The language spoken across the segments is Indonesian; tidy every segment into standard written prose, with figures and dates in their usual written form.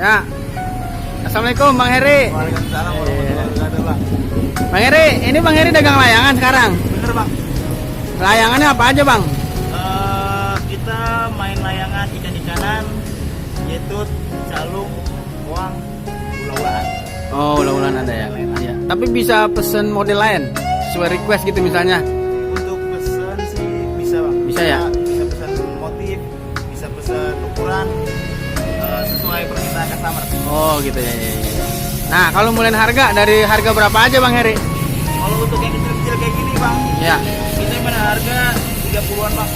Ya. Assalamualaikum Bang Heri. Waalaikumsalam warahmatullahi wabarakatuh, Bang. Bang Heri, ini Bang Heri dagang layangan sekarang. Bener, Bang. Layangannya apa aja, Bang? Kita main layangan ikan-ikanan, yetut, calung, uang, ulah-ulahan. Oh, ulah-ulahan ada ya. Iya. Tapi bisa pesen model lain sesuai request gitu misalnya. Untuk pesen sih bisa, Bang. Bisa ya? Bisa pesen motif, bisa pesen ukuran, sesuai permintaan customer. Oh, gitu ya. Nah, kalau mulai harga dari harga berapa aja, Bang Heri? Kalau untuk yang kecil-kecil kayak gini, Bang, Ya, kita main harga 30-an, Bang.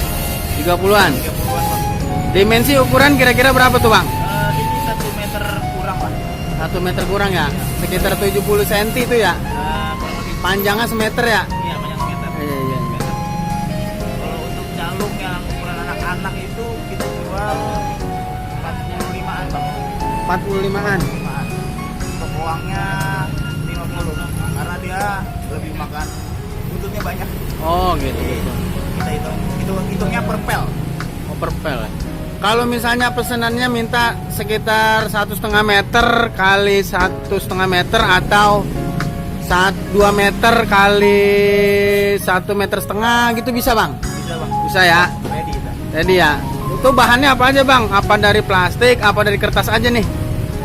30-an. 30-an, Bang. Dimensi ukuran kira-kira berapa tuh, Bang? Ini 1 meter kurang, Bang. 1 meter kurang ya. Sekitar 70 cm itu ya. Kurang lebih. Panjangnya semeter ya. Iya, banyak meter. Iya. Kalau untuk calung yang ukuran anak-anak itu kita jual 45-an, Bang. 45-an. 45-an. Untuk uangnya 50, karena dia lebih makan buntutnya banyak. Oh, gitu. Kita hitungnya per pel. Oh, per pel. Kalau misalnya pesenannya minta sekitar 1,5 meter kali 1,5 meter atau 2 meter kali 1,5 meter gitu bisa, Bang? Bisa, Bang. Bisa ya. Ready kita. Jadi ya. Itu bahannya apa aja, Bang? Apa dari plastik, apa dari kertas aja nih?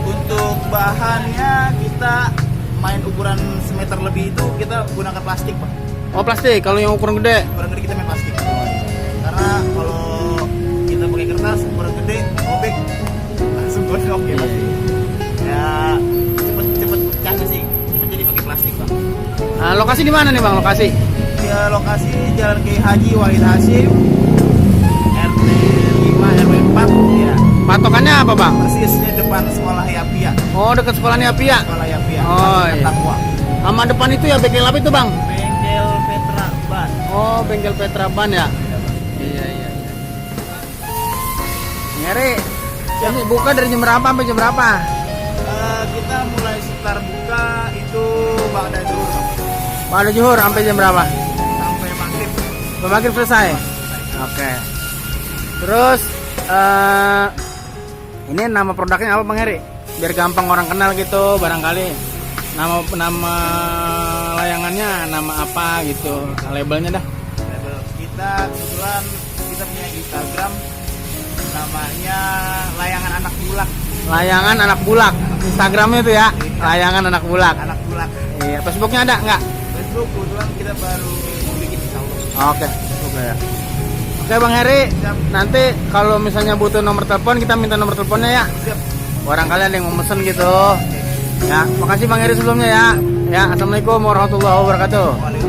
Untuk bahannya kita main ukuran semeter lebih itu kita gunakan plastik, Bang. Oh, plastik. Kalau yang ukuran gede. Ukuran gede kita main plastik. Karena kalau kita pakai kertas ukuran gede, robek langsung gosok ya, pasti. Ya cepet pecahnya sih. Kita jadi pakai plastik, Bang. Lokasi di mana nih, Bang? Lokasi? Ya, lokasi Jalan Kiai Haji Wahid Hasyim, RT 5 RW 4 ya. Patokannya apa, Bang? Persisnya depan sekolah Yapia. Oh, dekat sekolahnya Pia. Sekolah Yapia. Oh, iya. Takwa. Sama depan itu ya bengkel apa itu, Bang? Bengkel Petra Ban. Oh, bengkel Petra Ban ya. Iya. Nyari. Ini buka dari jam berapa sampai jam berapa? Kita mulai sekitar buka itu Ba'da Zuhur, Bang. Pada zuhur sampai jam berapa? Sampai maghrib. Maghrib selesai. Oke. Terus ini nama produknya apa, Bang Heri? Biar gampang orang kenal gitu, barangkali nama layangannya nama apa gitu, labelnya dah. Kita kebetulan kita punya Instagram namanya Layangan Anak Bulak. Layangan anak bulak. Instagramnya itu ya, layangan anak bulak. Anak Bulak. Iya, Facebooknya ada nggak? Facebook kebetulan kita baru bikin insya Allah. Oke ya. Oke, Bang Heri, Siap. nanti kalau misalnya butuh nomor telepon kita minta nomor teleponnya ya. Siap. Barangkali ada yang mau mesen gitu. Ya, makasih Bang Heri sebelumnya ya. Ya, assalamualaikum warahmatullahi wabarakatuh. Waalaikumsalam.